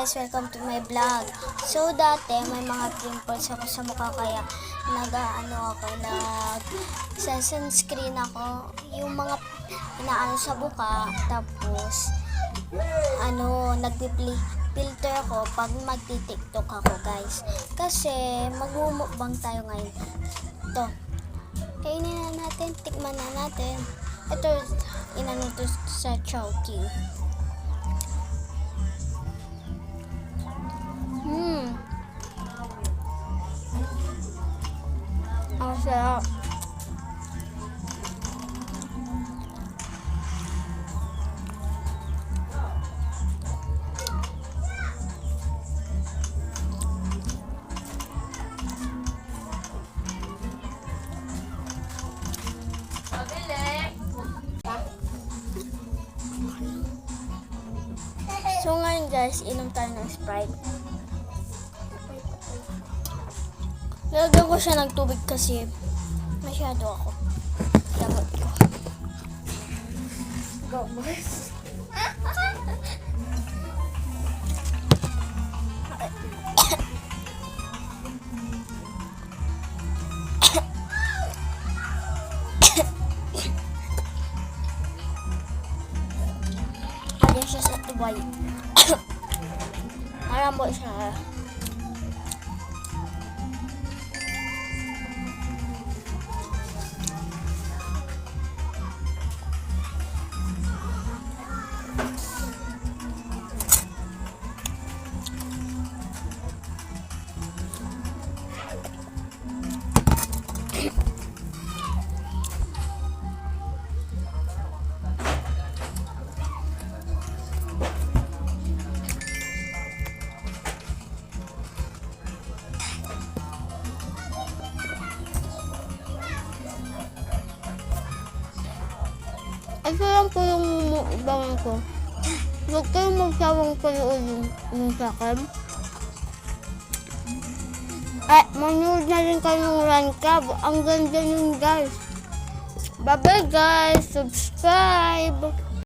guys, welcome to my vlog. So dati may mga pimples ako sa mukha kaya sunscreen ako, yung mga inaano sa buka, tapos nagpi-filter ako pag magti-TikTok ako guys. Kasi magmumukbang tayo ngayon. Ito, kainin na natin, tikman na natin. Ito, inano to sa Chowking. Ang sarap. So ngayon guys, inom tayo ng Sprite. Lalagyan ko siya ng tubig kasi masyado ako. Lagot ko. Go, boys. Alin siya sa tubay. Maramo siya. Ito lang po yung mukbangan ko. Huwag kayong magsawang panood yung sa akin. Manood na rin kayo ng Run Club. Ang ganda yun guys. Bye bye guys. Subscribe.